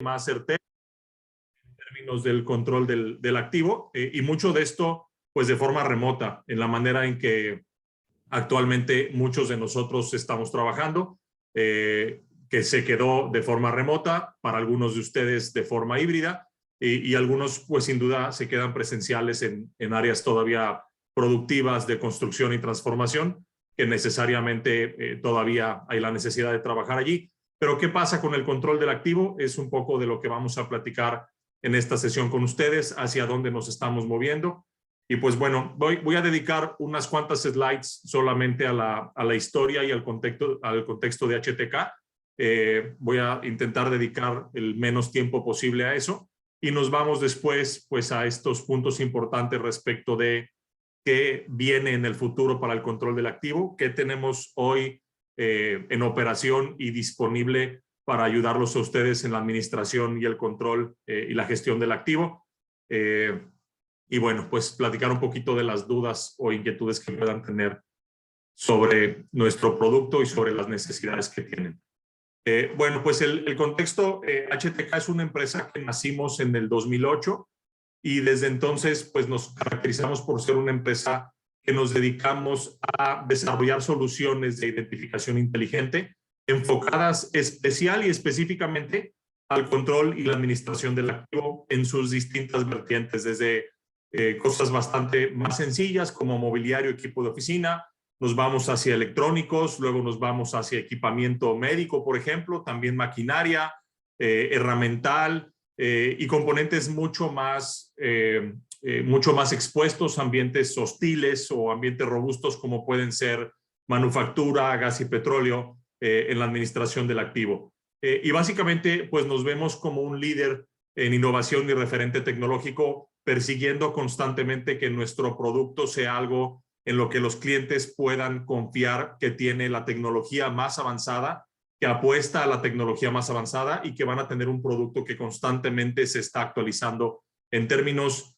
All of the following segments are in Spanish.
más certero en términos del control del activo y mucho de esto pues de forma remota, en la manera en que actualmente muchos de nosotros estamos trabajando, que se quedó de forma remota, para algunos de ustedes de forma híbrida y algunos pues sin duda se quedan presenciales en áreas todavía productivas de construcción y transformación, que necesariamente todavía hay la necesidad de trabajar allí. Pero ¿qué pasa con el control del activo? Es un poco de lo que vamos a platicar en esta sesión con ustedes, hacia dónde nos estamos moviendo. Y pues bueno, voy a dedicar unas cuantas slides solamente a la historia y al contexto de HTK. Voy a intentar dedicar el menos tiempo posible a eso y nos vamos después pues a estos puntos importantes respecto de qué viene en el futuro para el control del activo, qué tenemos hoy en operación y disponible para ayudarlos a ustedes en la administración y el control y la gestión del activo. Y bueno, pues platicar un poquito de las dudas o inquietudes que puedan tener sobre nuestro producto y sobre las necesidades que tienen. Bueno, pues el contexto, HTK es una empresa que nacimos en el 2008 y desde entonces pues nos caracterizamos por ser una empresa que nos dedicamos a desarrollar soluciones de identificación inteligente enfocadas especial y específicamente al control y la administración del activo en sus distintas vertientes, desde cosas bastante más sencillas como mobiliario, equipo de oficina, nos vamos hacia electrónicos, luego nos vamos hacia equipamiento médico, por ejemplo, también maquinaria, herramental y componentes mucho más expuestos, ambientes hostiles o ambientes robustos como pueden ser manufactura, gas y petróleo en la administración del activo. Y básicamente pues nos vemos como un líder en innovación y referente tecnológico, persiguiendo constantemente que nuestro producto sea algo en lo que los clientes puedan confiar, que tiene la tecnología más avanzada, que apuesta a la tecnología más avanzada y que van a tener un producto que constantemente se está actualizando en términos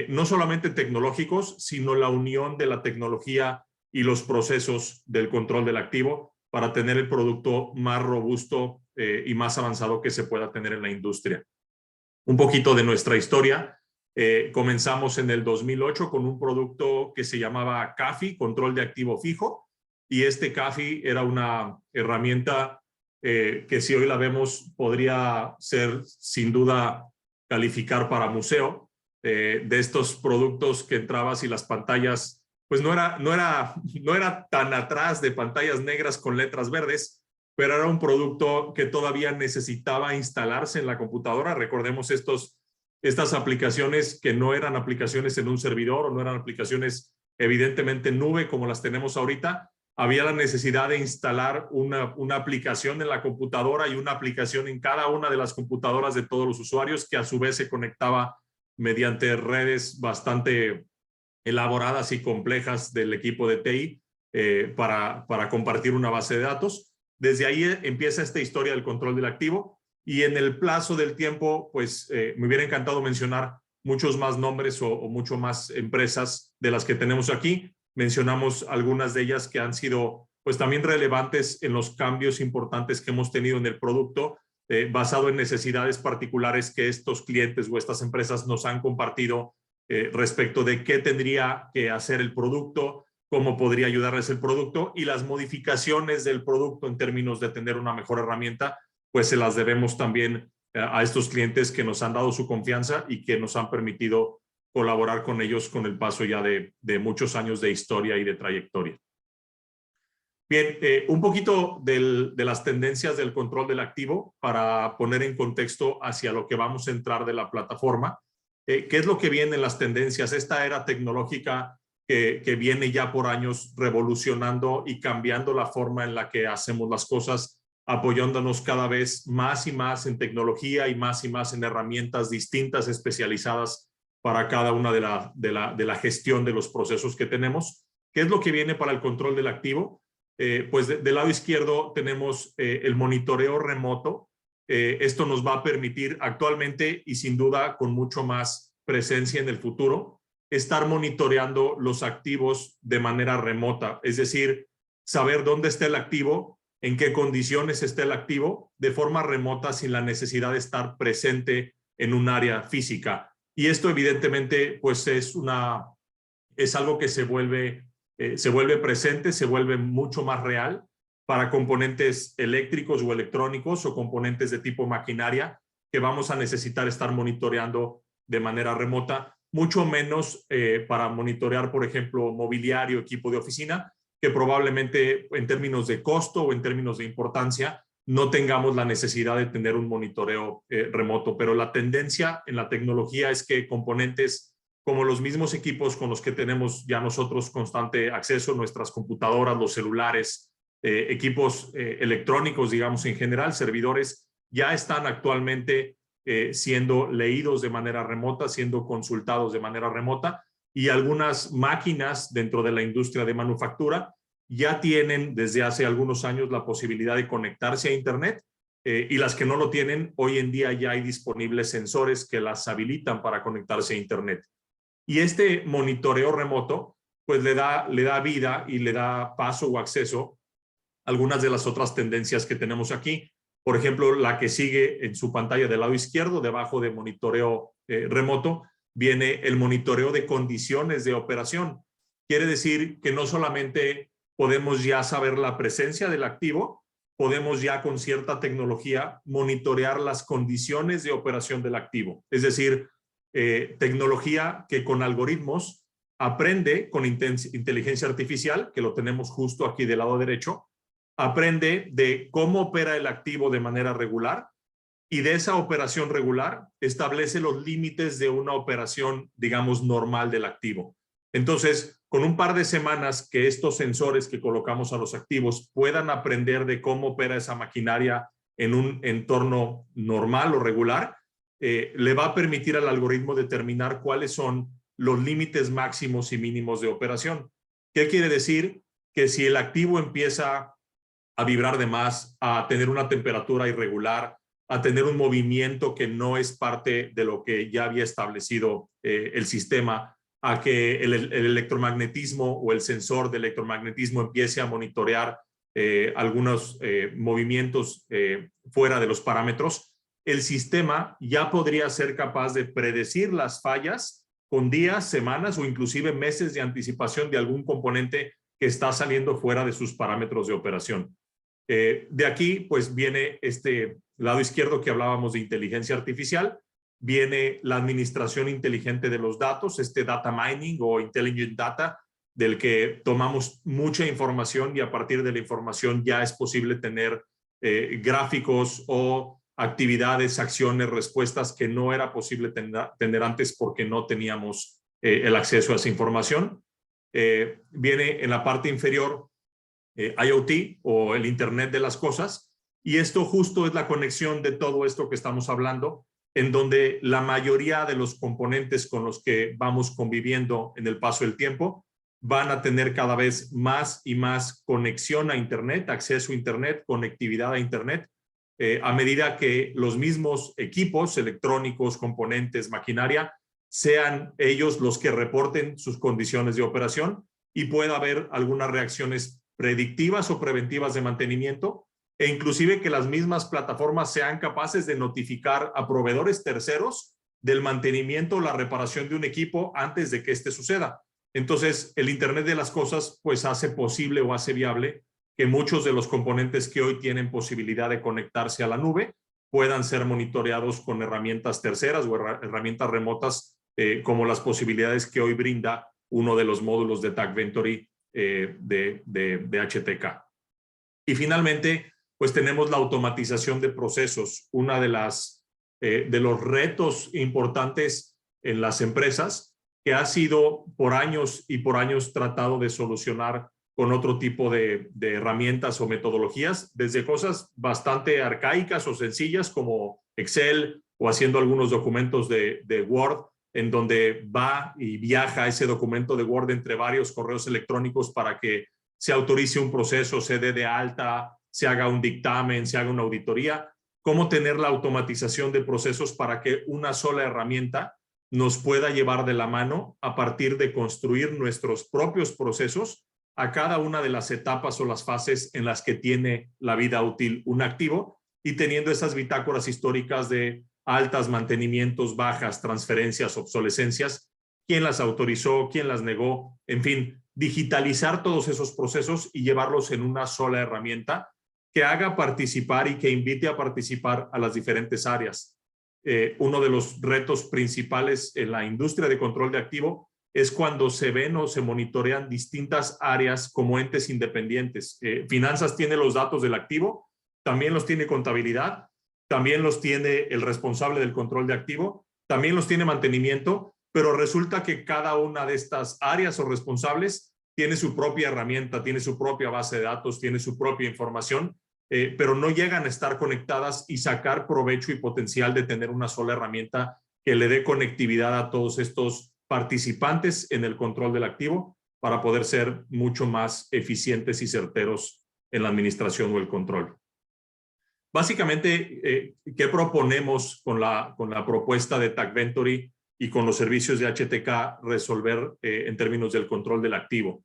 no solamente tecnológicos, sino la unión de la tecnología y los procesos del control del activo para tener el producto más robusto y más avanzado que se pueda tener en la industria. Un poquito de nuestra historia. Comenzamos en el 2008 con un producto que se llamaba CAFI, Control de Activo Fijo, y este CAFI era una herramienta que si hoy la vemos podría ser sin duda calificar para museo, de estos productos que entrabas y las pantallas pues no era tan atrás de pantallas negras con letras verdes, pero era un producto que todavía necesitaba instalarse en la computadora. Recordemos estas aplicaciones que no eran aplicaciones en un servidor o no eran aplicaciones evidentemente en nube como las tenemos ahorita. Había la necesidad de instalar una aplicación en la computadora y una aplicación en cada una de las computadoras de todos los usuarios que a su vez se conectaba mediante redes bastante elaboradas y complejas del equipo de TI para compartir una base de datos. Desde ahí empieza esta historia del control del activo y en el plazo del tiempo, pues me hubiera encantado mencionar muchos más nombres o mucho más empresas de las que tenemos aquí. Mencionamos algunas de ellas que han sido pues también relevantes en los cambios importantes que hemos tenido en el producto, basado en necesidades particulares que estos clientes o estas empresas nos han compartido respecto de qué tendría que hacer el producto, cómo podría ayudarles el producto y las modificaciones del producto en términos de tener una mejor herramienta, pues se las debemos también a estos clientes que nos han dado su confianza y que nos han permitido colaborar con ellos con el paso ya de muchos años de historia y de trayectoria. Bien, un poquito de las tendencias del control del activo para poner en contexto hacia lo que vamos a entrar de la plataforma. ¿Qué es lo que viene en las tendencias? Esta era tecnológica que viene ya por años revolucionando y cambiando la forma en la que hacemos las cosas, apoyándonos cada vez más y más en tecnología y más en herramientas distintas especializadas para cada una de la gestión de los procesos que tenemos. ¿Qué es lo que viene para el control del activo? Pues del lado izquierdo tenemos el monitoreo remoto. Esto nos va a permitir actualmente y sin duda con mucho más presencia en el futuro, estar monitoreando los activos de manera remota, es decir, saber dónde está el activo en qué condiciones está el activo de forma remota sin la necesidad de estar presente en un área física. Y esto evidentemente pues es algo que se vuelve presente, se vuelve mucho más real para componentes eléctricos o electrónicos o componentes de tipo maquinaria que vamos a necesitar estar monitoreando de manera remota, mucho menos para monitorear, por ejemplo, mobiliario, equipo de oficina, que probablemente en términos de costo o en términos de importancia no tengamos la necesidad de tener un monitoreo remoto. Pero la tendencia en la tecnología es que componentes como los mismos equipos con los que tenemos ya nosotros constante acceso, nuestras computadoras, los celulares, equipos electrónicos, digamos en general, servidores, ya están actualmente siendo leídos de manera remota, siendo consultados de manera remota, y algunas máquinas dentro de la industria de manufactura ya tienen desde hace algunos años la posibilidad de conectarse a Internet, y las que no lo tienen, hoy en día ya hay disponibles sensores que las habilitan para conectarse a Internet. Y este monitoreo remoto pues le da vida y le da paso o acceso a algunas de las otras tendencias que tenemos aquí. Por ejemplo, la que sigue en su pantalla del lado izquierdo, debajo de monitoreo remoto, viene el monitoreo de condiciones de operación. Quiere decir que no solamente podemos ya saber la presencia del activo, podemos ya con cierta tecnología monitorear las condiciones de operación del activo. Es decir, tecnología que con algoritmos aprende con inteligencia artificial, que lo tenemos justo aquí del lado derecho, aprende de cómo opera el activo de manera regular y de esa operación regular establece los límites de una operación, digamos, normal del activo. Entonces, con un par de semanas que estos sensores que colocamos a los activos puedan aprender de cómo opera esa maquinaria en un entorno normal o regular, le va a permitir al algoritmo determinar cuáles son los límites máximos y mínimos de operación. ¿Qué quiere decir? Que si el activo empieza a vibrar de más, a tener una temperatura irregular, a tener un movimiento que no es parte de lo que ya había establecido el sistema, a que el electromagnetismo o el sensor de electromagnetismo empiece a monitorear algunos movimientos fuera de los parámetros, el sistema ya podría ser capaz de predecir las fallas con días, semanas o inclusive meses de anticipación de algún componente que está saliendo fuera de sus parámetros de operación. De aquí, pues, viene este lado izquierdo que hablábamos de inteligencia artificial, viene la administración inteligente de los datos, este data mining o intelligent data, del que tomamos mucha información y a partir de la información ya es posible tener gráficos o actividades, acciones, respuestas que no era posible tener antes porque no teníamos el acceso a esa información. Viene en la parte inferior IoT o el Internet de las cosas, y esto justo es la conexión de todo esto que estamos hablando, en donde la mayoría de los componentes con los que vamos conviviendo en el paso del tiempo van a tener cada vez más y más conexión a Internet, acceso a Internet, conectividad a Internet, a medida que los mismos equipos electrónicos, componentes, maquinaria, sean ellos los que reporten sus condiciones de operación y pueda haber algunas reacciones predictivas o preventivas de mantenimiento, e inclusive que las mismas plataformas sean capaces de notificar a proveedores terceros del mantenimiento o la reparación de un equipo antes de que este suceda. Entonces, el Internet de las cosas pues hace posible o hace viable que muchos de los componentes que hoy tienen posibilidad de conectarse a la nube puedan ser monitoreados con herramientas terceras o herramientas remotas, como las posibilidades que hoy brinda uno de los módulos de Tag Ventory de HTK. Y finalmente, pues tenemos la automatización de procesos. Una de los retos importantes en las empresas que ha sido por años y por años tratado de solucionar con otro tipo de herramientas o metodologías, desde cosas bastante arcaicas o sencillas como Excel o haciendo algunos documentos de Word, en donde va y viaja ese documento de Word entre varios correos electrónicos para que se autorice un proceso, se dé de alta, se haga un dictamen, se haga una auditoría. Cómo tener la automatización de procesos para que una sola herramienta nos pueda llevar de la mano a partir de construir nuestros propios procesos a cada una de las etapas o las fases en las que tiene la vida útil un activo y teniendo esas bitácoras históricas de altas, mantenimientos, bajas, transferencias, obsolescencias, quién las autorizó, quién las negó, en fin, digitalizar todos esos procesos y llevarlos en una sola herramienta que haga participar y que invite a participar a las diferentes áreas. Uno de los retos principales en la industria de control de activo es cuando se ven o se monitorean distintas áreas como entes independientes. Finanzas tiene los datos del activo, también los tiene contabilidad, también los tiene el responsable del control de activo, también los tiene mantenimiento, pero resulta que cada una de estas áreas o responsables tiene su propia herramienta, tiene su propia base de datos, tiene su propia información, pero no llegan a estar conectadas y sacar provecho y potencial de tener una sola herramienta que le dé conectividad a todos estos participantes en el control del activo para poder ser mucho más eficientes y certeros en la administración o el control. Básicamente, ¿qué proponemos con la propuesta de Tagventory y con los servicios de HTK resolver en términos del control del activo?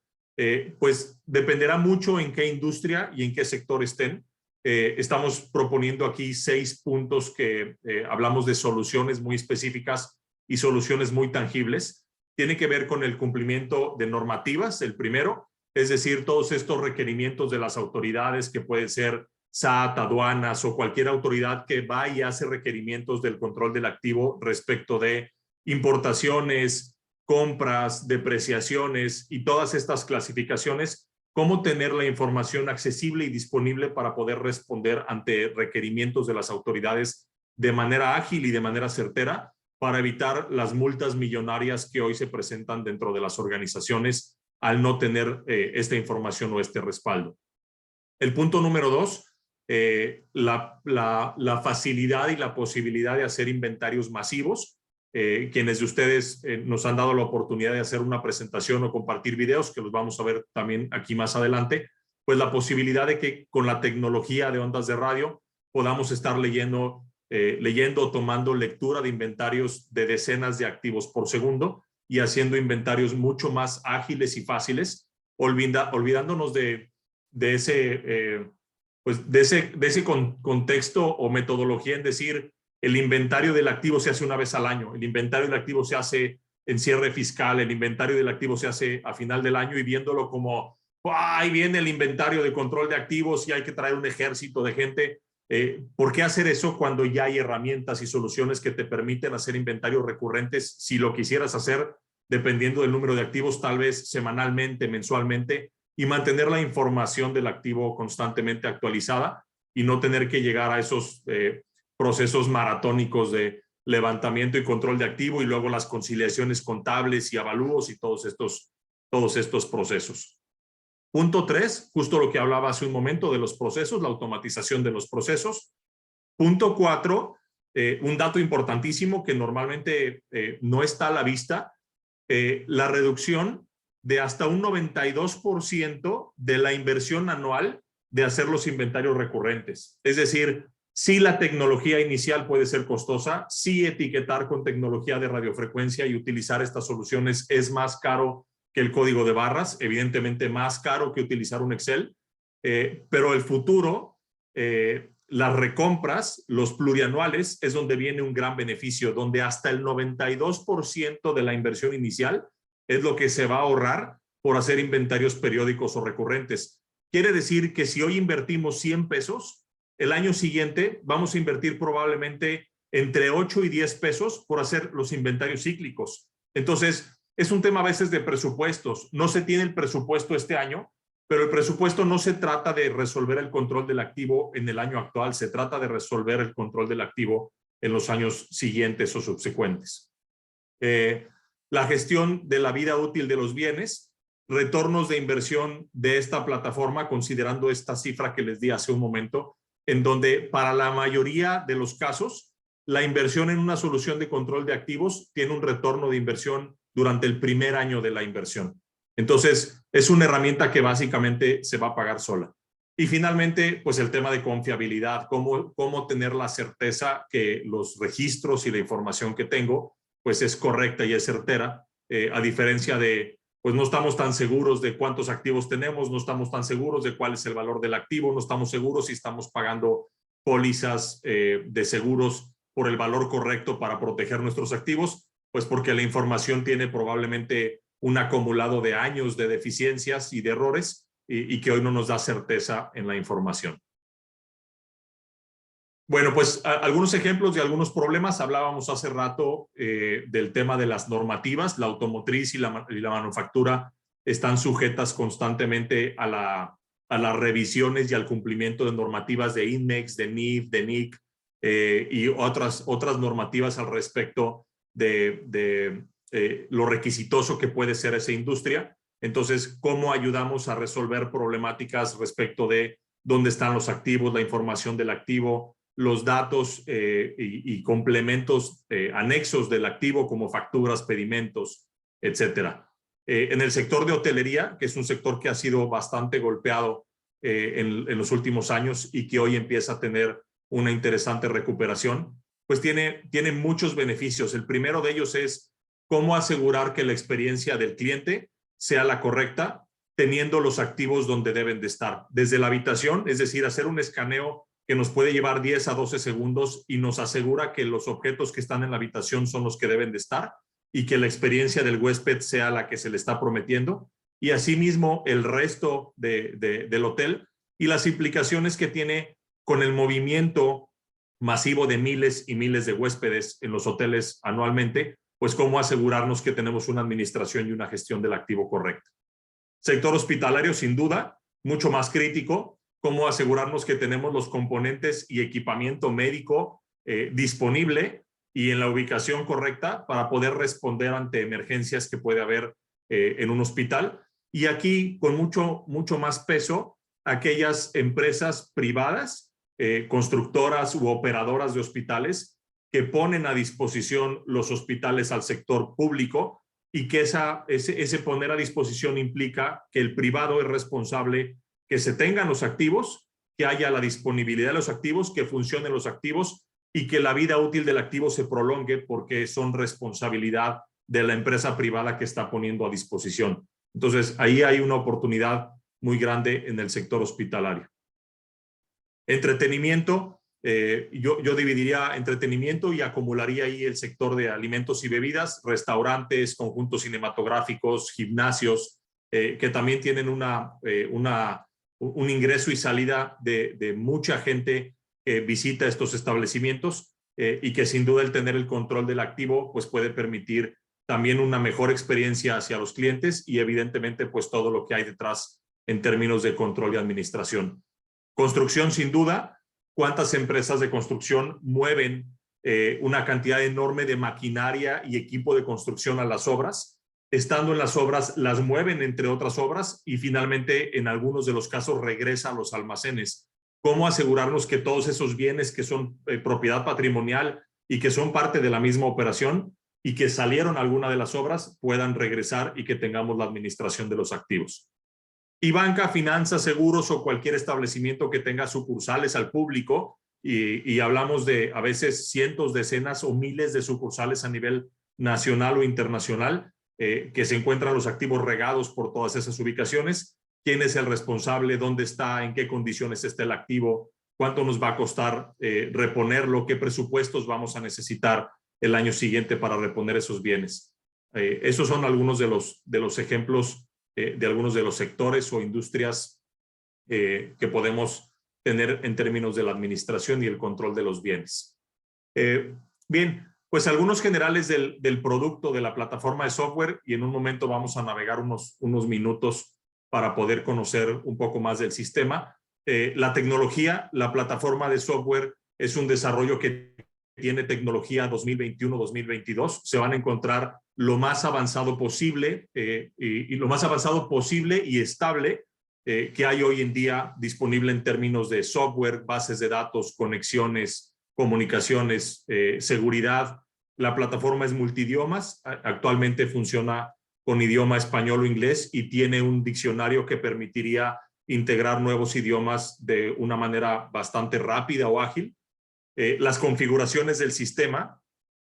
Pues dependerá mucho en qué industria y en qué sector estén. Estamos proponiendo aquí 6 puntos que hablamos de soluciones muy específicas y soluciones muy tangibles. Tiene que ver con el cumplimiento de normativas, el primero, es decir, todos estos requerimientos de las autoridades que pueden ser SAT, aduanas o cualquier autoridad que va y hace requerimientos del control del activo respecto de importaciones, compras, depreciaciones y todas estas clasificaciones, cómo tener la información accesible y disponible para poder responder ante requerimientos de las autoridades de manera ágil y de manera certera para evitar las multas millonarias que hoy se presentan dentro de las organizaciones al no tener esta información o este respaldo. El punto número 2, la facilidad y la posibilidad de hacer inventarios masivos. Quienes de ustedes nos han dado la oportunidad de hacer una presentación o compartir videos, que los vamos a ver también aquí más adelante, pues la posibilidad de que con la tecnología de ondas de radio podamos estar leyendo o tomando lectura de inventarios de decenas de activos por segundo y haciendo inventarios mucho más ágiles y fáciles, olvidándonos de ese contexto o metodología en decir el inventario del activo se hace una vez al año, el inventario del activo se hace en cierre fiscal, el inventario del activo se hace a final del año y viéndolo como ahí viene el inventario de control de activos y hay que traer un ejército de gente. ¿Por qué hacer eso cuando ya hay herramientas y soluciones que te permiten hacer inventarios recurrentes si lo quisieras hacer dependiendo del número de activos, tal vez semanalmente, mensualmente, y mantener la información del activo constantemente actualizada y no tener que llegar a esos procesos maratónicos de levantamiento y control de activo y luego las conciliaciones contables y avalúos y todos estos procesos. Punto 3, justo lo que hablaba hace un momento de los procesos, la automatización de los procesos. Punto 4, un dato importantísimo que normalmente no está a la vista, la reducción de hasta un 92% de la inversión anual de hacer los inventarios recurrentes. Es decir, sí la tecnología inicial puede ser costosa, sí etiquetar con tecnología de radiofrecuencia y utilizar estas soluciones es más caro que el código de barras, evidentemente más caro que utilizar un Excel, pero el futuro, las recompras, los plurianuales, es donde viene un gran beneficio, donde hasta el 92% de la inversión inicial es lo que se va a ahorrar por hacer inventarios periódicos o recurrentes. Quiere decir que si hoy invertimos 100 pesos, el año siguiente vamos a invertir probablemente entre 8 y 10 pesos por hacer los inventarios cíclicos. Entonces, es un tema a veces de presupuestos. No se tiene el presupuesto este año, pero el presupuesto no se trata de resolver el control del activo en el año actual, se trata de resolver el control del activo en los años siguientes o subsecuentes. La gestión de la vida útil de los bienes, retornos de inversión de esta plataforma, considerando esta cifra que les di hace un momento, en donde para la mayoría de los casos, la inversión en una solución de control de activos tiene un retorno de inversión durante el primer año de la inversión. Entonces, es una herramienta que básicamente se va a pagar sola. Y finalmente, pues el tema de confiabilidad, cómo tener la certeza que los registros y la información que tengo, pues es correcta y es certera, a diferencia de pues no estamos tan seguros de cuántos activos tenemos, no estamos tan seguros de cuál es el valor del activo, no estamos seguros si estamos pagando pólizas de seguros por el valor correcto para proteger nuestros activos, pues porque la información tiene probablemente un acumulado de años de deficiencias y de errores y que hoy no nos da certeza en la información. Bueno, pues algunos ejemplos de algunos problemas. Hablábamos hace rato del tema de las normativas. La automotriz y la manufactura están sujetas constantemente a las revisiones y al cumplimiento de normativas de INMEX, de NIF, de NIC y otras normativas al respecto de lo requisitoso que puede ser esa industria. Entonces, ¿cómo ayudamos a resolver problemáticas respecto de dónde están los activos, la información del activo, los datos y complementos anexos del activo como facturas, pedimentos, etcétera? En el sector de hotelería, que es un sector que ha sido bastante golpeado en los últimos años y que hoy empieza a tener una interesante recuperación, pues tiene muchos beneficios. El primero de ellos es cómo asegurar que la experiencia del cliente sea la correcta, teniendo los activos donde deben de estar. Desde la habitación, es decir, hacer un escaneo que nos puede llevar 10 a 12 segundos y nos asegura que los objetos que están en la habitación son los que deben de estar y que la experiencia del huésped sea la que se le está prometiendo. Y asimismo el resto del hotel y las implicaciones que tiene con el movimiento masivo de miles y miles de huéspedes en los hoteles anualmente, pues cómo asegurarnos que tenemos una administración y una gestión del activo correcta. Sector hospitalario, sin duda, mucho más crítico, cómo asegurarnos que tenemos los componentes y equipamiento médico disponible y en la ubicación correcta para poder responder ante emergencias que puede haber en un hospital. Y aquí, con mucho más peso, aquellas empresas privadas, constructoras u operadoras de hospitales que ponen a disposición los hospitales al sector público y que ese poner a disposición implica que el privado es responsable que se tengan los activos, que haya la disponibilidad de los activos, que funcionen los activos y que la vida útil del activo se prolongue porque son responsabilidad de la empresa privada que está poniendo a disposición. Entonces, ahí hay una oportunidad muy grande en el sector hospitalario. Entretenimiento, yo dividiría entretenimiento y acumularía ahí el sector de alimentos y bebidas, restaurantes, conjuntos cinematográficos, gimnasios, que también tienen un ingreso y salida de mucha gente que visita estos establecimientos y que sin duda el tener el control del activo pues puede permitir también una mejor experiencia hacia los clientes y evidentemente pues todo lo que hay detrás en términos de control y administración. Construcción, sin duda. ¿Cuántas empresas de construcción mueven una cantidad enorme de maquinaria y equipo de construcción a las obras? Estando en las obras, las mueven entre otras obras y finalmente, en algunos de los casos, regresa a los almacenes. ¿Cómo asegurarnos que todos esos bienes que son propiedad patrimonial y que son parte de la misma operación y que salieron a alguna de las obras puedan regresar y que tengamos la administración de los activos? Y banca, finanzas, seguros o cualquier establecimiento que tenga sucursales al público y hablamos de a veces cientos, decenas o miles de sucursales a nivel nacional o internacional que se encuentran los activos regados por todas esas ubicaciones. ¿Quién es el responsable? ¿Dónde está? ¿En qué condiciones está el activo? ¿Cuánto nos va a costar reponerlo? ¿Qué presupuestos vamos a necesitar el año siguiente para reponer esos bienes? Esos son algunos de los ejemplos de algunos de los sectores o industrias que podemos tener en términos de la administración y el control de los bienes. Bien, pues algunos generales del producto de la plataforma de software y en un momento vamos a navegar unos minutos para poder conocer un poco más del sistema. La tecnología, la plataforma de software es un desarrollo que tiene tecnología 2021-2022. Se van a encontrar lo más avanzado posible y lo más avanzado posible y estable que hay hoy en día disponible en términos de software, bases de datos, conexiones, comunicaciones, seguridad. La plataforma es multidiomas. Actualmente funciona con idioma español o inglés y tiene un diccionario que permitiría integrar nuevos idiomas de una manera bastante rápida o ágil. Las configuraciones del sistema,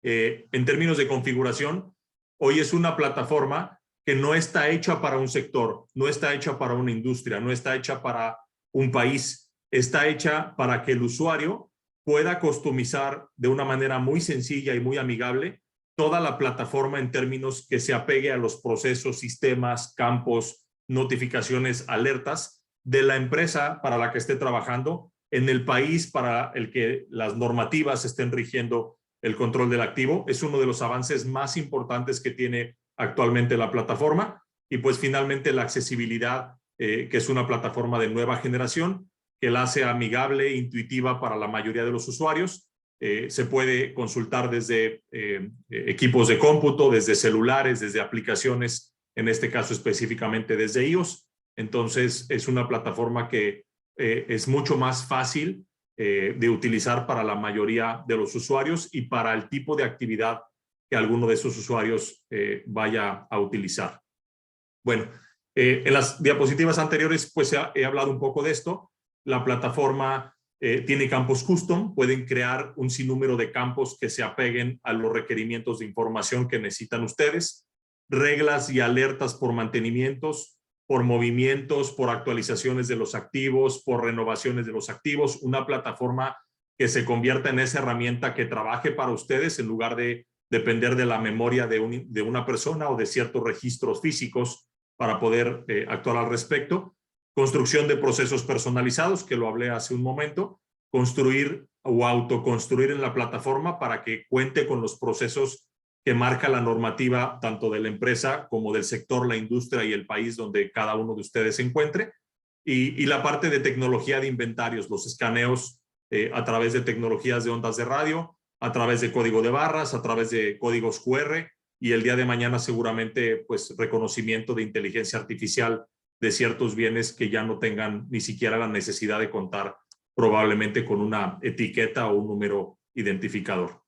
en términos de configuración, hoy es una plataforma que no está hecha para un sector, no está hecha para una industria, no está hecha para un país, está hecha para que el usuario pueda customizar de una manera muy sencilla y muy amigable toda la plataforma en términos que se apegue a los procesos, sistemas, campos, notificaciones, alertas de la empresa para la que esté trabajando, en el país para el que las normativas estén rigiendo el control del activo. Es uno de los avances más importantes que tiene actualmente la plataforma. Y pues finalmente la accesibilidad, que es una plataforma de nueva generación, que la hace amigable, intuitiva para la mayoría de los usuarios. Se puede consultar desde equipos de cómputo, desde celulares, desde aplicaciones, en este caso específicamente desde iOS. Entonces es una plataforma que es mucho más fácil de utilizar para la mayoría de los usuarios y para el tipo de actividad que alguno de esos usuarios vaya a utilizar. Bueno, en las diapositivas anteriores pues he hablado un poco de esto. La plataforma tiene campos custom, pueden crear un sinnúmero de campos que se apeguen a los requerimientos de información que necesitan ustedes, reglas y alertas por mantenimientos, por movimientos, por actualizaciones de los activos, por renovaciones de los activos, una plataforma que se convierta en esa herramienta que trabaje para ustedes en lugar de depender de la memoria de una persona o de ciertos registros físicos para poder actuar al respecto. Construcción de procesos personalizados, que lo hablé hace un momento, construir o autoconstruir en la plataforma para que cuente con los procesos que marca la normativa tanto de la empresa como del sector, la industria y el país donde cada uno de ustedes se encuentre. Y la parte de tecnología de inventarios, los escaneos a través de tecnologías de ondas de radio, a través de código de barras, a través de códigos QR y el día de mañana seguramente pues reconocimiento de inteligencia artificial de ciertos bienes que ya no tengan ni siquiera la necesidad de contar probablemente con una etiqueta o un número identificador.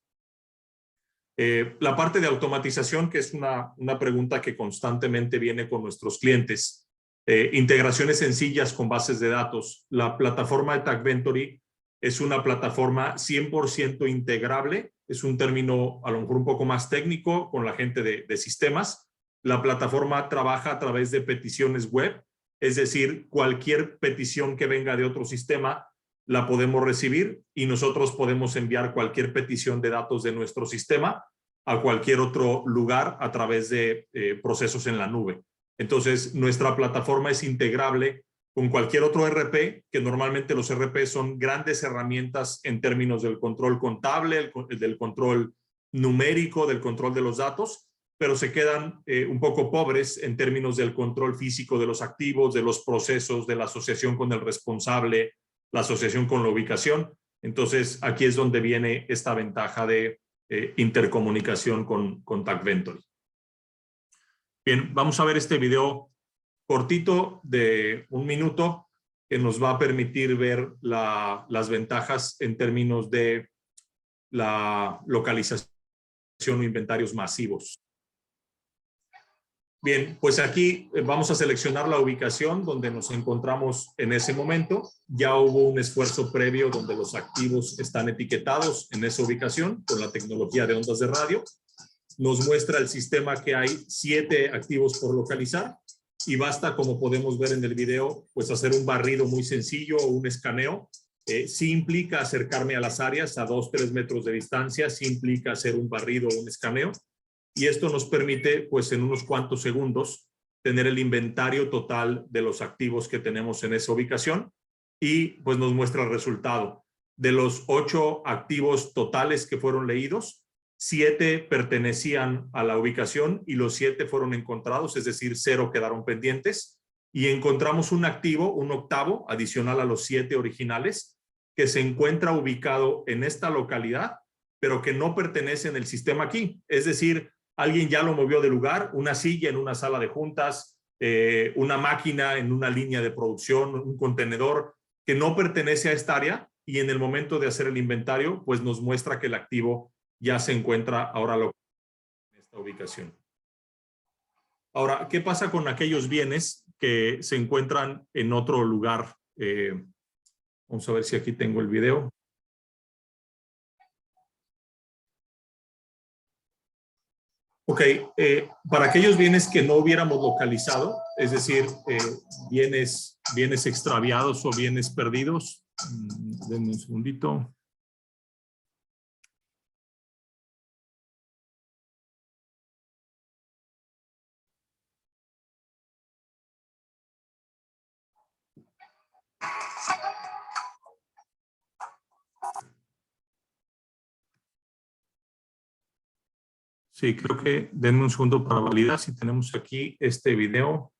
La parte de automatización, que es una pregunta que constantemente viene con nuestros clientes. Integraciones sencillas con bases de datos. La plataforma de Tagventory es una plataforma 100% integrable. Es un término a lo mejor un poco más técnico con la gente de sistemas. La plataforma trabaja a través de peticiones web, es decir, cualquier petición que venga de otro sistema la podemos recibir y nosotros podemos enviar cualquier petición de datos de nuestro sistema a cualquier otro lugar a través de procesos en la nube. Entonces, nuestra plataforma es integrable con cualquier otro ERP, que normalmente los ERP son grandes herramientas en términos del control contable, del control numérico, del control de los datos, pero se quedan un poco pobres en términos del control físico de los activos, de los procesos, de la asociación con el responsable, la asociación con la ubicación. Entonces, aquí es donde viene esta ventaja de intercomunicación con Tagventory. Bien, vamos a ver este video cortito de 1 minuto que nos va a permitir ver las ventajas en términos de la localización o inventarios masivos. Bien, pues aquí vamos a seleccionar la ubicación donde nos encontramos en ese momento. Ya hubo un esfuerzo previo donde los activos están etiquetados en esa ubicación con la tecnología de ondas de radio. Nos muestra el sistema que hay 7 activos por localizar y basta, como podemos ver en el video, pues hacer un barrido muy sencillo o un escaneo. Sí implica acercarme a las áreas a 2-3 metros de distancia, sí implica hacer un barrido o un escaneo. Y esto nos permite, pues en unos cuantos segundos, tener el inventario total de los activos que tenemos en esa ubicación y pues nos muestra el resultado. De los 8 activos totales que fueron leídos, 7 pertenecían a la ubicación y los 7 fueron encontrados, es decir, 0 quedaron pendientes. Y encontramos un activo, un octavo, adicional a los 7 originales, que se encuentra ubicado en esta localidad, pero que no pertenece en el sistema aquí. Es decir, alguien ya lo movió de lugar, una silla en una sala de juntas, una máquina en una línea de producción, un contenedor que no pertenece a esta área y en el momento de hacer el inventario, pues nos muestra que el activo ya se encuentra ahora en esta ubicación. Ahora, ¿qué pasa con aquellos bienes que se encuentran en otro lugar? Vamos a ver si aquí tengo el video. Ok, para aquellos bienes que no hubiéramos localizado, es decir, bienes extraviados o bienes perdidos, denme un segundito. Sí, creo que denme un segundo para validar si tenemos aquí este video.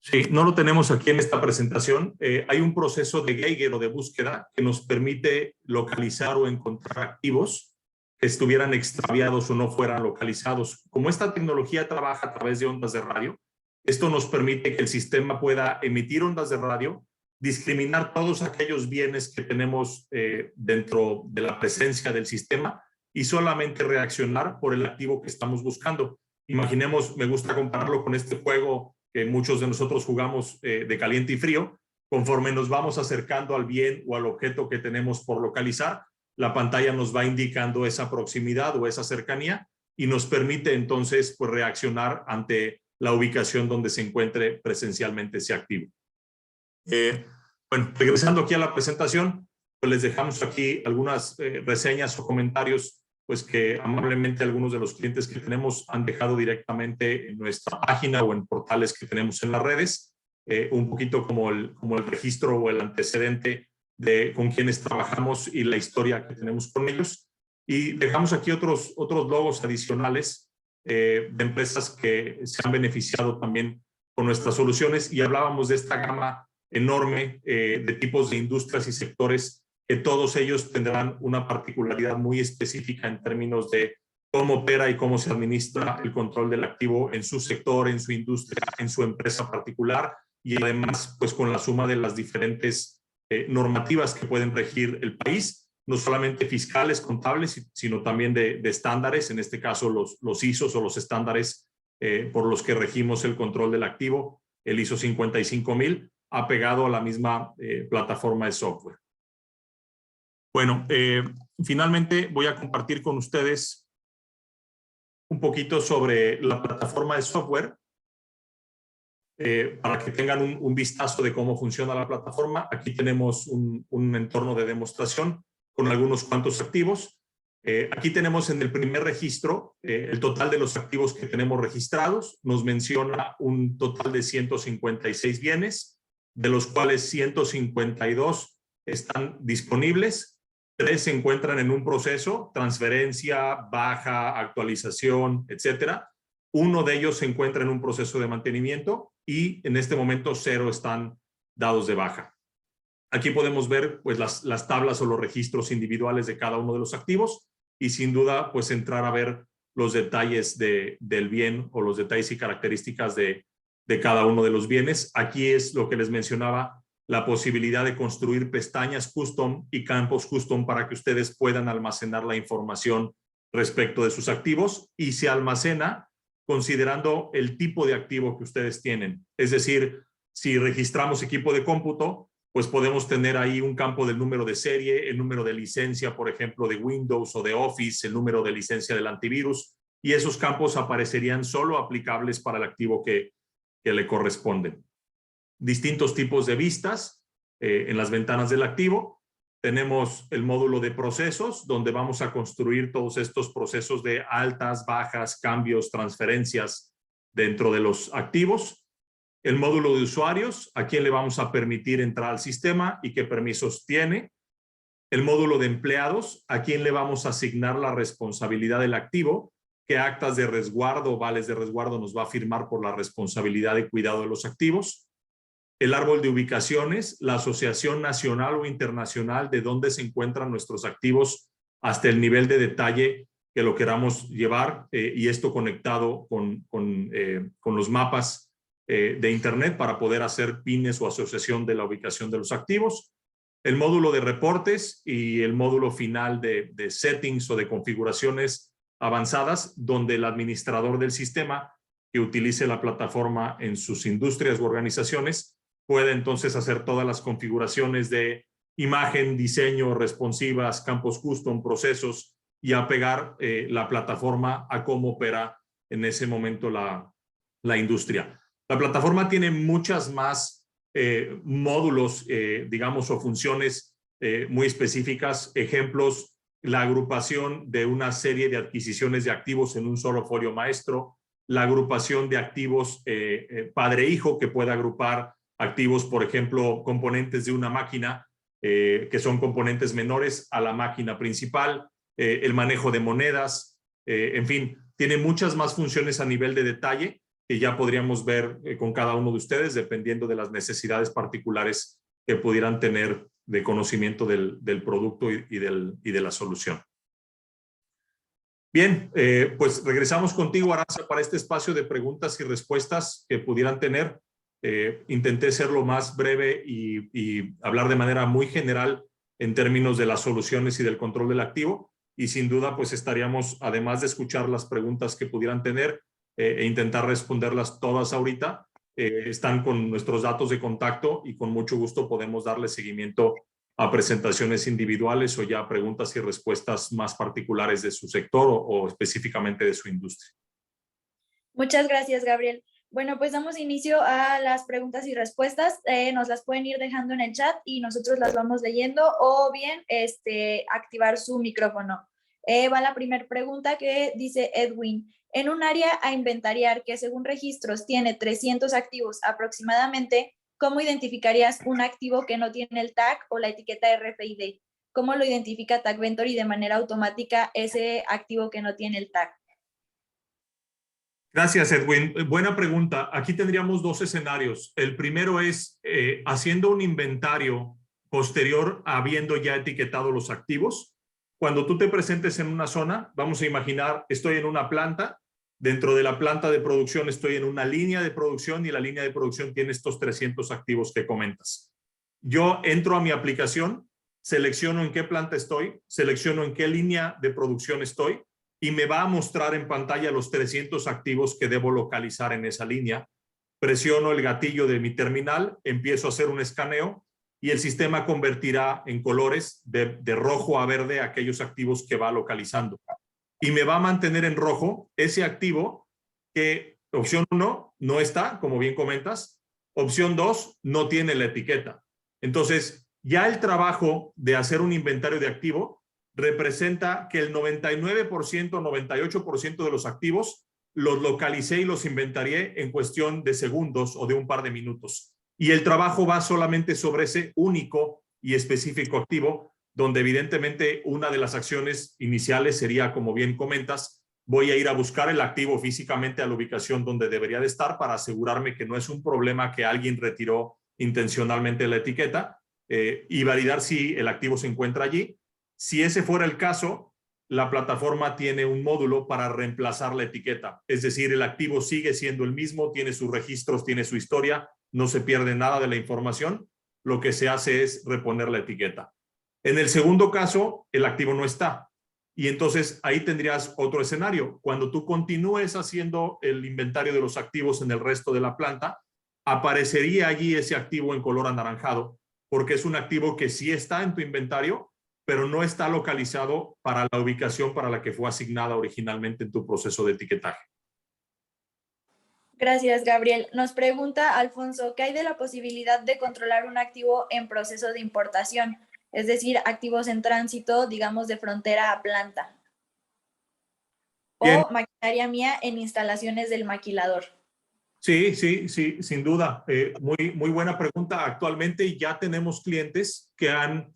Sí, no lo tenemos aquí en esta presentación. Hay un proceso de Geiger o de búsqueda que nos permite localizar o encontrar activos que estuvieran extraviados o no fueran localizados. Como esta tecnología trabaja a través de ondas de radio, esto nos permite que el sistema pueda emitir ondas de radio, discriminar todos aquellos bienes que tenemos dentro de la presencia del sistema y solamente reaccionar por el activo que estamos buscando. Imaginemos, me gusta compararlo con este juego que muchos de nosotros jugamos de caliente y frío. Conforme nos vamos acercando al bien o al objeto que tenemos por localizar, la pantalla nos va indicando esa proximidad o esa cercanía y nos permite entonces pues, reaccionar ante la ubicación donde se encuentre presencialmente ese activo. Bueno, regresando aquí a la presentación, pues les dejamos aquí algunas reseñas o comentarios pues que amablemente algunos de los clientes que tenemos han dejado directamente en nuestra página o en portales que tenemos en las redes, un poquito como el registro o el antecedente de con quienes trabajamos y la historia que tenemos con ellos. Y dejamos aquí otros logos adicionales de empresas que se han beneficiado también con nuestras soluciones y hablábamos de esta gama enorme de tipos de industrias y sectores que todos ellos tendrán una particularidad muy específica en términos de cómo opera y cómo se administra el control del activo en su sector, en su industria, en su empresa particular y además pues con la suma de las diferentes normativas que pueden regir el país, no solamente fiscales, contables, sino también de estándares, en este caso los ISOs o los estándares por los que regimos el control del activo, el ISO 55000, apegado a la misma plataforma de software. Bueno, finalmente voy a compartir con ustedes un poquito sobre la plataforma de software para que tengan un vistazo de cómo funciona la plataforma. Aquí tenemos un entorno de demostración con algunos cuantos activos. Aquí tenemos en el primer registro el total de los activos que tenemos registrados. Nos menciona un total de 156 bienes, de los cuales 152 están disponibles. 3 se encuentran en un proceso, transferencia, baja, actualización, etcétera. 1 de ellos se encuentra en un proceso de mantenimiento y en este momento 0 están dados de baja. Aquí podemos ver pues, las tablas o los registros individuales de cada uno de los activos y sin duda pues entrar a ver los detalles del bien o los detalles y características de cada uno de los bienes. Aquí es lo que les mencionaba, la posibilidad de construir pestañas custom y campos custom para que ustedes puedan almacenar la información respecto de sus activos y se almacena considerando el tipo de activo que ustedes tienen. Es decir, si registramos equipo de cómputo, pues podemos tener ahí un campo del número de serie, el número de licencia, por ejemplo, de Windows o de Office, el número de licencia del antivirus, y esos campos aparecerían solo aplicables para el activo que le corresponden. Distintos tipos de vistas en las ventanas del activo. Tenemos el módulo de procesos, donde vamos a construir todos estos procesos de altas, bajas, cambios, transferencias dentro de los activos. El módulo de usuarios, a quién le vamos a permitir entrar al sistema y qué permisos tiene. El módulo de empleados, a quién le vamos a asignar la responsabilidad del activo, qué actas de resguardo o vales de resguardo nos va a firmar por la responsabilidad de cuidado de los activos. El árbol de ubicaciones, la asociación nacional o internacional de dónde se encuentran nuestros activos hasta el nivel de detalle que lo queramos llevar y esto conectado con los mapas de Internet para poder hacer pines o asociación de la ubicación de los activos. El módulo de reportes y el módulo final de settings o de configuraciones avanzadas donde el administrador del sistema que utilice la plataforma en sus industrias u organizaciones pueda entonces hacer todas las configuraciones de imagen, diseño, responsivas, campos custom, procesos y apegar la plataforma a cómo opera en ese momento la industria. La plataforma tiene muchas más módulos, digamos, o funciones muy específicas. Ejemplos, la agrupación de una serie de adquisiciones de activos en un solo folio maestro, la agrupación de activos padre-hijo, que puede agrupar activos, por ejemplo, componentes de una máquina, que son componentes menores a la máquina principal, el manejo de monedas, en fin, tiene muchas más funciones a nivel de detalle que ya podríamos ver con cada uno de ustedes, dependiendo de las necesidades particulares que pudieran tener de conocimiento del producto y de la solución. Bien, pues regresamos contigo, Arantxa, para este espacio de preguntas y respuestas que pudieran tener. Intenté ser lo más breve y hablar de manera muy general en términos de las soluciones y del control del activo. Y sin duda, pues estaríamos, además de escuchar las preguntas que pudieran tener e intentar responderlas todas ahorita, están con nuestros datos de contacto y con mucho gusto podemos darle seguimiento a presentaciones individuales o ya preguntas y respuestas más particulares de su sector o específicamente de su industria. Muchas gracias, Gabriel. Bueno, pues damos inicio a las preguntas y respuestas. Nos las pueden ir dejando en el chat y nosotros las vamos leyendo o bien activar su micrófono. Va la primera pregunta que dice Edwin. En un área a inventariar que según registros tiene 300 activos aproximadamente, ¿cómo identificarías un activo que no tiene el tag o la etiqueta RFID? ¿Cómo lo identifica Tagventory de manera automática ese activo que no tiene el tag? Gracias, Edwin. Buena pregunta. Aquí tendríamos dos escenarios. El primero es haciendo un inventario posterior a habiendo ya etiquetado los activos. Cuando tú te presentes en una zona, vamos a imaginar, estoy en una planta. Dentro de la planta de producción estoy en una línea de producción y la línea de producción tiene estos 300 activos que comentas. Yo entro a mi aplicación, selecciono en qué planta estoy, selecciono en qué línea de producción estoy y me va a mostrar en pantalla los 300 activos que debo localizar en esa línea. Presiono el gatillo de mi terminal, empiezo a hacer un escaneo y el sistema convertirá en colores de rojo a verde aquellos activos que va localizando. Y me va a mantener en rojo ese activo que, opción 1, no está, como bien comentas. Opción 2, no tiene la etiqueta. Entonces, ya el trabajo de hacer un inventario de activo representa que el 99%, 98% de los activos los localicé y los inventarié en cuestión de segundos o de un par de minutos. Y el trabajo va solamente sobre ese único y específico activo, donde evidentemente una de las acciones iniciales sería, como bien comentas, voy a ir a buscar el activo físicamente a la ubicación donde debería de estar para asegurarme que no es un problema que alguien retiró intencionalmente la etiqueta y validar si el activo se encuentra allí. Si ese fuera el caso, la plataforma tiene un módulo para reemplazar la etiqueta. Es decir, el activo sigue siendo el mismo, tiene sus registros, tiene su historia, no se pierde nada de la información. Lo que se hace es reponer la etiqueta. En el segundo caso, el activo no está. Y entonces ahí tendrías otro escenario. Cuando tú continúes haciendo el inventario de los activos en el resto de la planta, aparecería allí ese activo en color anaranjado, porque es un activo que sí está en tu inventario, pero no está localizado para la ubicación para la que fue asignada originalmente en tu proceso de etiquetaje. Gracias, Gabriel. Nos pregunta Alfonso, ¿qué hay de la posibilidad de controlar un activo en proceso de importación? Es decir, activos en tránsito, digamos, de frontera a planta. Bien. O maquinaria mía en instalaciones del maquilador. Sí, sin duda. Muy buena pregunta. Actualmente ya tenemos clientes que han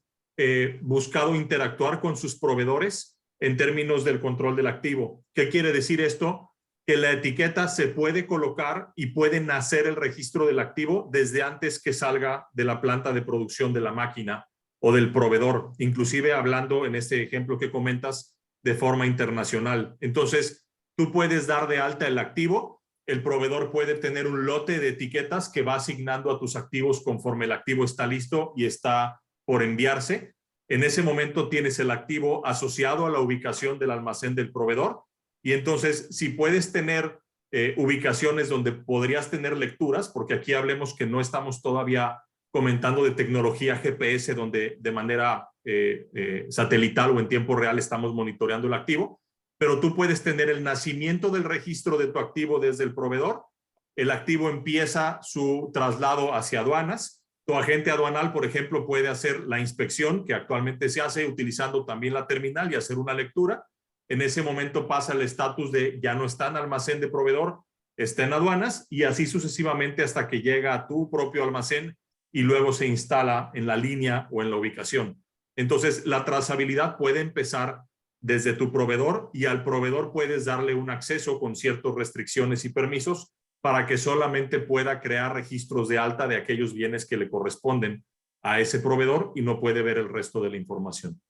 buscado interactuar con sus proveedores en términos del control del activo. ¿Qué quiere decir esto? Que la etiqueta se puede colocar y puede nacer el registro del activo desde antes que salga de la planta de producción de la máquina o del proveedor, inclusive hablando en este ejemplo que comentas de forma internacional. Entonces, tú puedes dar de alta el activo, el proveedor puede tener un lote de etiquetas que va asignando a tus activos conforme el activo está listo y está por enviarse. En ese momento tienes el activo asociado a la ubicación del almacén del proveedor y entonces si puedes tener ubicaciones donde podrías tener lecturas, porque aquí hablemos que no estamos todavía comentando de tecnología GPS, donde de manera satelital o en tiempo real estamos monitoreando el activo, pero tú puedes tener el nacimiento del registro de tu activo desde el proveedor, el activo empieza su traslado hacia aduanas, tu agente aduanal, por ejemplo, puede hacer la inspección, que actualmente se hace utilizando también la terminal y hacer una lectura. En ese momento pasa el estatus de ya no está en almacén de proveedor, está en aduanas, y así sucesivamente hasta que llega a tu propio almacén y luego se instala en la línea o en la ubicación. Entonces, la trazabilidad puede empezar desde tu proveedor, y al proveedor puedes darle un acceso con ciertas restricciones y permisos para que solamente pueda crear registros de alta de aquellos bienes que le corresponden a ese proveedor y no puede ver el resto de la información.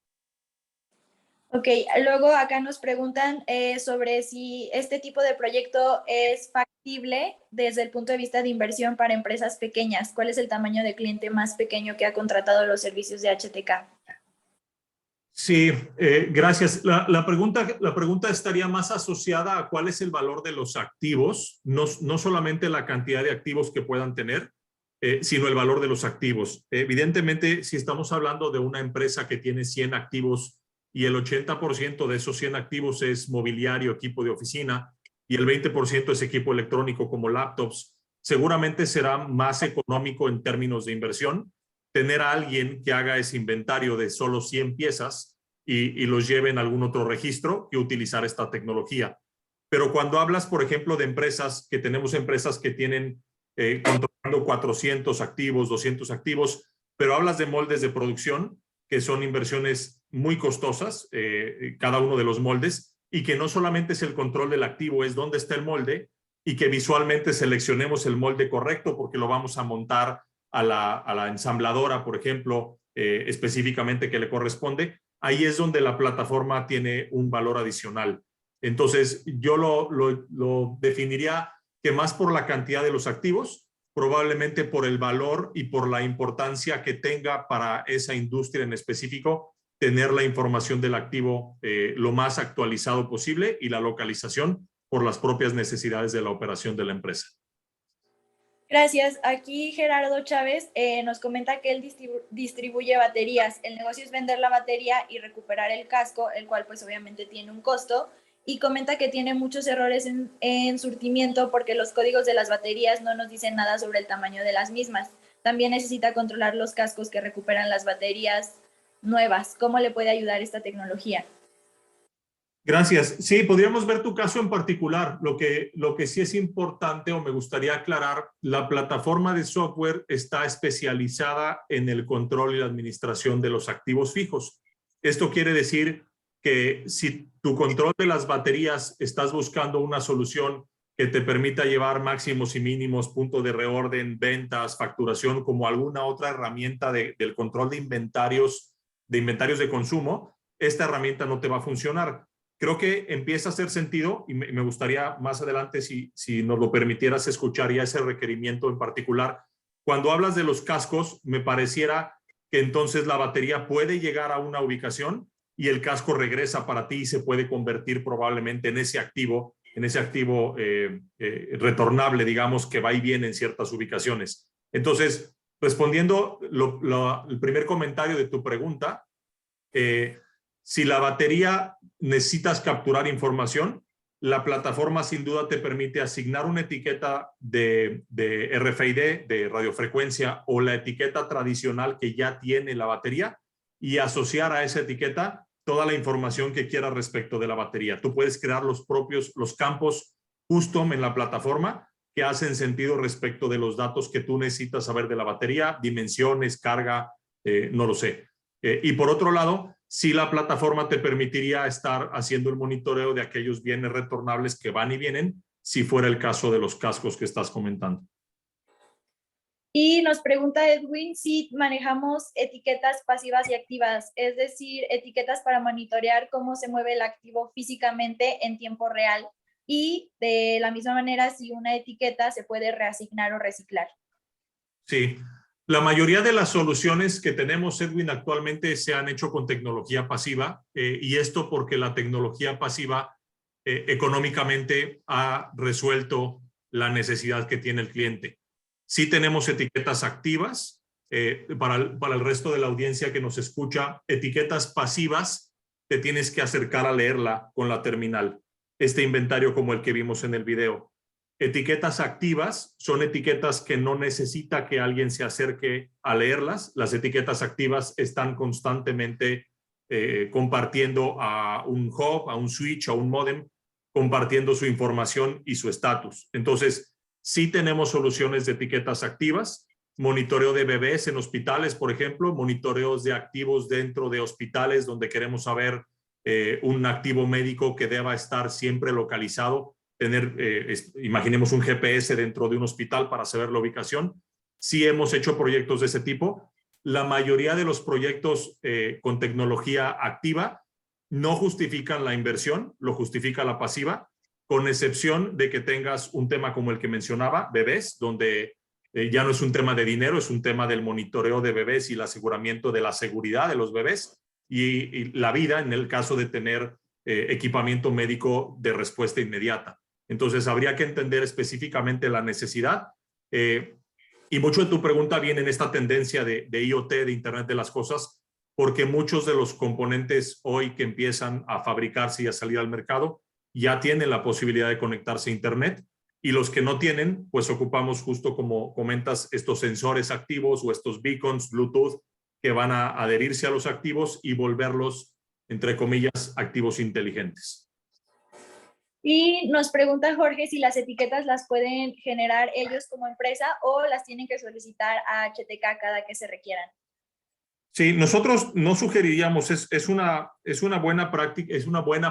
Ok, luego acá nos preguntan sobre si este tipo de proyecto es factible desde el punto de vista de inversión para empresas pequeñas. ¿Cuál es el tamaño de cliente más pequeño que ha contratado los servicios de HTK? Sí, gracias. La pregunta estaría más asociada a cuál es el valor de los activos, no solamente la cantidad de activos que puedan tener, sino el valor de los activos. Evidentemente, si estamos hablando de una empresa que tiene 100 activos y el 80% de esos 100 activos es mobiliario, equipo de oficina, y el 20% es equipo electrónico como laptops, seguramente será más económico en términos de inversión tener a alguien que haga ese inventario de solo 100 piezas y los lleve en algún otro registro, que utilizar esta tecnología. Pero cuando hablas, por ejemplo, de empresas, que tenemos empresas que tienen controlando 400 activos, 200 activos, pero hablas de moldes de producción, que son inversiones muy costosas, cada uno de los moldes, y que no solamente es el control del activo, es dónde está el molde, y que visualmente seleccionemos el molde correcto porque lo vamos a montar a la ensambladora, por ejemplo, específicamente que le corresponde. Ahí es donde la plataforma tiene un valor adicional. Entonces, yo lo definiría que más por la cantidad de los activos, probablemente por el valor y por la importancia que tenga para esa industria en específico, tener la información del activo lo más actualizado posible, y la localización por las propias necesidades de la operación de la empresa. Gracias. Aquí Gerardo Chávez nos comenta que él distribuye baterías. El negocio es vender la batería y recuperar el casco, el cual pues obviamente tiene un costo, y comenta que tiene muchos errores en surtimiento porque los códigos de las baterías no nos dicen nada sobre el tamaño de las mismas. También necesita controlar los cascos que recuperan las baterías nuevas. ¿Cómo le puede ayudar esta tecnología? Gracias. Sí, podríamos ver tu caso en particular. Lo que sí es importante, o me gustaría aclarar, la plataforma de software está especializada en el control y la administración de los activos fijos. Esto quiere decir que si tu control de las baterías estás buscando una solución que te permita llevar máximos y mínimos, punto de reorden, ventas, facturación, como alguna otra herramienta del control de inventarios de consumo, esta herramienta no te va a funcionar. Creo que empieza a hacer sentido, y me gustaría más adelante, si nos lo permitieras, escuchar ya ese requerimiento en particular. Cuando hablas de los cascos, me pareciera que entonces la batería puede llegar a una ubicación y el casco regresa para ti y se puede convertir probablemente en ese activo retornable, digamos, que va y viene en ciertas ubicaciones. Entonces, respondiendo el primer comentario de tu pregunta, si la batería necesitas capturar información, la plataforma sin duda te permite asignar una etiqueta de RFID, de radiofrecuencia, o la etiqueta tradicional que ya tiene la batería, y asociar a esa etiqueta toda la información que quieras respecto de la batería. Tú puedes crear los campos custom en la plataforma que hacen sentido respecto de los datos que tú necesitas saber de la batería, dimensiones, carga, no lo sé. Y por otro lado, si la plataforma te permitiría estar haciendo el monitoreo de aquellos bienes retornables que van y vienen, si fuera el caso de los cascos que estás comentando. Y nos pregunta Edwin si manejamos etiquetas pasivas y activas, es decir, etiquetas para monitorear cómo se mueve el activo físicamente en tiempo real, y de la misma manera si una etiqueta se puede reasignar o reciclar. Sí, la mayoría de las soluciones que tenemos, Edwin, actualmente se han hecho con tecnología pasiva, y esto porque la tecnología pasiva económicamente ha resuelto la necesidad que tiene el cliente. Sí tenemos etiquetas activas. Para el resto de la audiencia que nos escucha, etiquetas pasivas, te tienes que acercar a leerla con la terminal. Este inventario como el que vimos en el video. Etiquetas activas son etiquetas que no necesita que alguien se acerque a leerlas. Las etiquetas activas están constantemente compartiendo a un hub, a un switch, a un modem, compartiendo su información y su estatus. Entonces, sí tenemos soluciones de etiquetas activas, monitoreo de bebés en hospitales, por ejemplo, monitoreos de activos dentro de hospitales donde queremos saber un activo médico que deba estar siempre localizado, tener, imaginemos un GPS dentro de un hospital para saber la ubicación. Sí hemos hecho proyectos de ese tipo. La mayoría de los proyectos con tecnología activa no justifican la inversión, lo justifica la pasiva, con excepción de que tengas un tema como el que mencionaba, bebés, donde ya no es un tema de dinero, es un tema del monitoreo de bebés y el aseguramiento de la seguridad de los bebés y la vida en el caso de tener equipamiento médico de respuesta inmediata. Entonces, habría que entender específicamente la necesidad. Y mucho de tu pregunta viene en esta tendencia de IoT, de Internet de las Cosas, porque muchos de los componentes hoy que empiezan a fabricarse y a salir al mercado ya tienen la posibilidad de conectarse a Internet, y los que no tienen, pues ocupamos justo como comentas estos sensores activos o estos beacons Bluetooth que van a adherirse a los activos y volverlos, entre comillas, activos inteligentes. Y nos pregunta Jorge si las etiquetas las pueden generar ellos como empresa o las tienen que solicitar a HTK cada que se requieran. Sí, nosotros no sugeriríamos, es una buena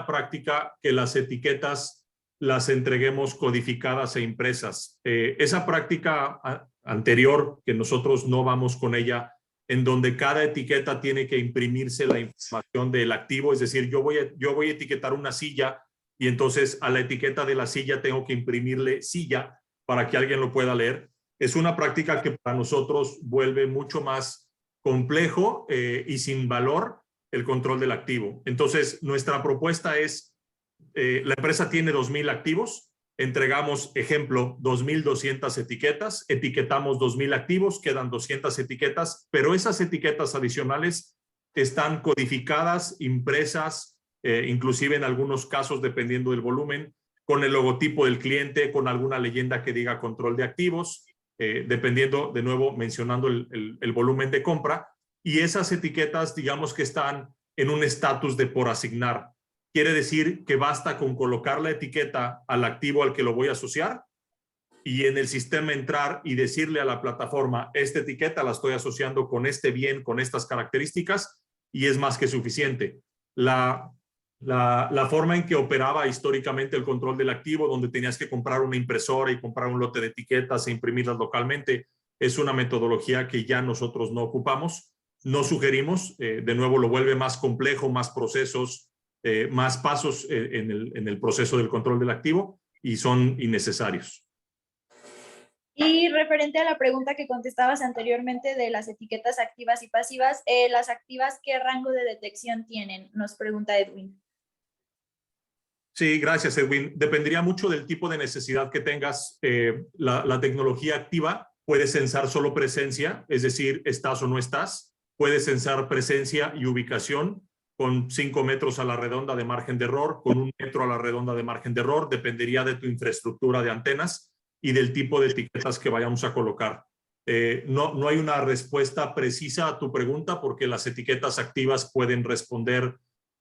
práctica que las etiquetas las entreguemos codificadas e impresas. Esa práctica anterior, que nosotros no vamos con ella, en donde cada etiqueta tiene que imprimirse la información del activo, es decir, yo voy a etiquetar una silla y entonces a la etiqueta de la silla tengo que imprimirle silla para que alguien lo pueda leer. Es una práctica que para nosotros vuelve mucho más complejo y sin valor el control del activo. Entonces, nuestra propuesta es, la empresa tiene 2,000 activos, entregamos, ejemplo, 2,200 etiquetas, etiquetamos 2,000 activos, quedan 200 etiquetas, pero esas etiquetas adicionales están codificadas, impresas, inclusive en algunos casos, dependiendo del volumen, con el logotipo del cliente, con alguna leyenda que diga control de activos, dependiendo, de nuevo, mencionando el volumen de compra, y esas etiquetas, digamos que están en un estatus de por asignar. Quiere decir que basta con colocar la etiqueta al activo al que lo voy a asociar y en el sistema entrar y decirle a la plataforma, esta etiqueta la estoy asociando con este bien, con estas características, y es más que suficiente. La forma en que operaba históricamente el control del activo, donde tenías que comprar una impresora y comprar un lote de etiquetas e imprimirlas localmente, es una metodología que ya nosotros no ocupamos, no sugerimos. De nuevo, lo vuelve más complejo, más procesos, más pasos en el proceso del control del activo, y son innecesarios. Y referente a la pregunta que contestabas anteriormente de las etiquetas activas y pasivas, las activas, ¿qué rango de detección tienen? Nos pregunta Edwin. Sí, gracias, Edwin. Dependería mucho del tipo de necesidad que tengas. La tecnología activa puede censar solo presencia, es decir, estás o no estás. Puede censar presencia y ubicación con 5 metros a la redonda de margen de error, con 1 metro a la redonda de margen de error. Dependería de tu infraestructura de antenas y del tipo de etiquetas que vayamos a colocar. No hay una respuesta precisa a tu pregunta, porque las etiquetas activas pueden responder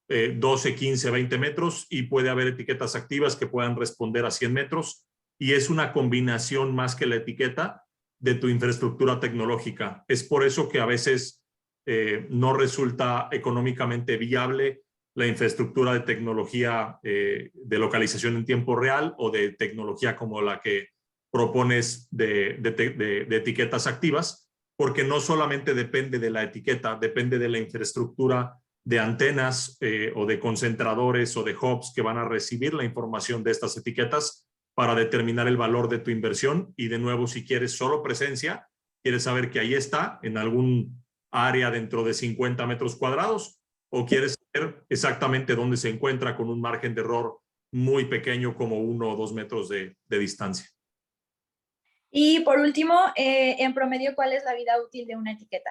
12, 15, 20 metros, y puede haber etiquetas activas que puedan responder a 100 metros, y es una combinación más que la etiqueta de tu infraestructura tecnológica. Es por eso que a veces no resulta económicamente viable la infraestructura de tecnología de localización en tiempo real o de tecnología como la que propones de etiquetas activas, porque no solamente depende de la etiqueta, depende de la infraestructura de antenas o de concentradores o de hubs que van a recibir la información de estas etiquetas para determinar el valor de tu inversión. Y de nuevo, si quieres solo presencia, quieres saber que ahí está en algún área dentro de 50 metros cuadrados, o quieres saber exactamente dónde se encuentra con un margen de error muy pequeño como 1 o 2 metros de distancia. Y por último, en promedio, ¿cuál es la vida útil de una etiqueta?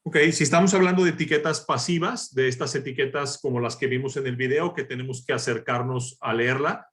Ok, si estamos hablando de etiquetas pasivas, de estas etiquetas como las que vimos en el video, que tenemos que acercarnos a leerla,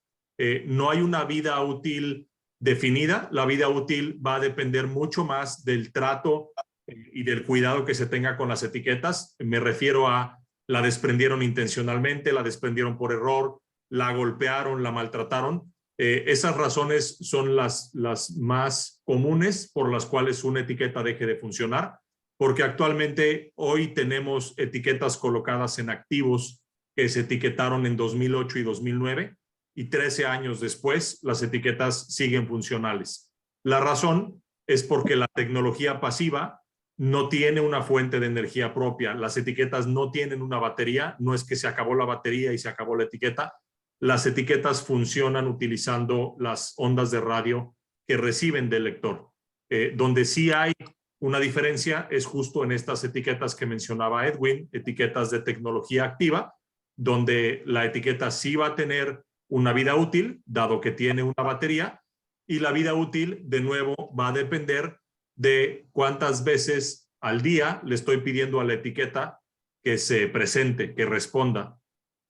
no hay una vida útil definida. La vida útil va a depender mucho más del trato y del cuidado que se tenga con las etiquetas. Me refiero a la desprendieron intencionalmente, la desprendieron por error, la golpearon, la maltrataron. Esas razones son las más comunes por las cuales una etiqueta deje de funcionar, porque actualmente hoy tenemos etiquetas colocadas en activos que se etiquetaron en 2008 y 2009, y 13 años después las etiquetas siguen funcionales. La razón es porque la tecnología pasiva no tiene una fuente de energía propia. Las etiquetas no tienen una batería, no es que se acabó la batería y se acabó la etiqueta. Las etiquetas funcionan utilizando las ondas de radio que reciben del lector. Donde sí hay una diferencia es justo en estas etiquetas que mencionaba Edwin, etiquetas de tecnología activa, donde la etiqueta sí va a tener una vida útil, dado que tiene una batería, y la vida útil, de nuevo, va a depender de cuántas veces al día le estoy pidiendo a la etiqueta que se presente, que responda.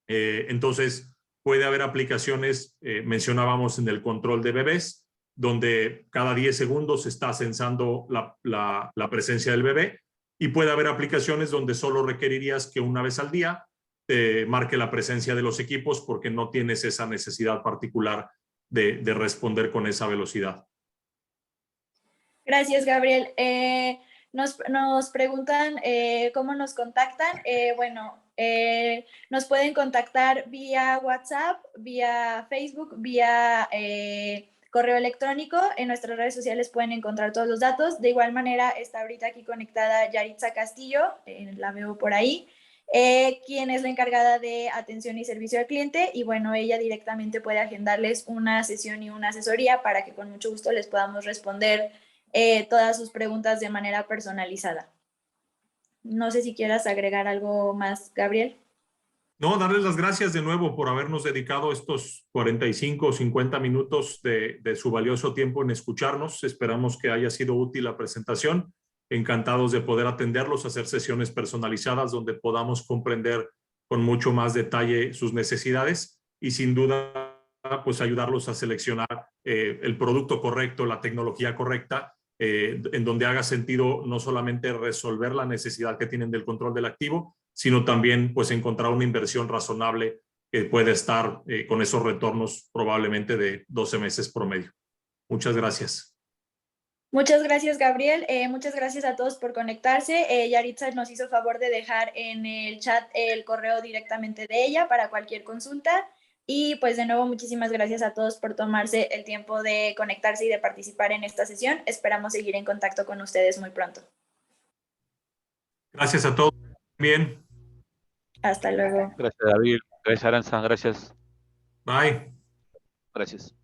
Entonces, puede haber aplicaciones, mencionábamos en el control de bebés, donde cada 10 segundos se está censando la presencia del bebé, y puede haber aplicaciones donde solo requerirías que una vez al día te marque la presencia de los equipos porque no tienes esa necesidad particular de responder con esa velocidad. Gracias, Gabriel. Nos preguntan cómo nos contactan. Nos pueden contactar vía WhatsApp, vía Facebook, vía correo electrónico. En nuestras redes sociales pueden encontrar todos los datos. De igual manera, está ahorita aquí conectada Yaritza Castillo, la veo por ahí, quien es la encargada de atención y servicio al cliente, y bueno, ella directamente puede agendarles una sesión y una asesoría para que con mucho gusto les podamos responder todas sus preguntas de manera personalizada. No sé si quieras agregar algo más, Gabriel. No, darles las gracias de nuevo por habernos dedicado estos 45 o 50 minutos de su valioso tiempo en escucharnos. Esperamos que haya sido útil la presentación. Encantados de poder atenderlos, hacer sesiones personalizadas donde podamos comprender con mucho más detalle sus necesidades y sin duda pues ayudarlos a seleccionar el producto correcto, la tecnología correcta, en donde haga sentido no solamente resolver la necesidad que tienen del control del activo, sino también pues encontrar una inversión razonable que puede estar con esos retornos probablemente de 12 meses promedio. Muchas gracias. Muchas gracias, Gabriel. Muchas gracias a todos por conectarse. Yaritza nos hizo favor de dejar en el chat el correo directamente de ella para cualquier consulta. Y pues de nuevo, muchísimas gracias a todos por tomarse el tiempo de conectarse y de participar en esta sesión. Esperamos seguir en contacto con ustedes muy pronto. Gracias a todos. Bien. Hasta luego. Gracias, David. Gracias, Aranza. Gracias. Bye. Gracias.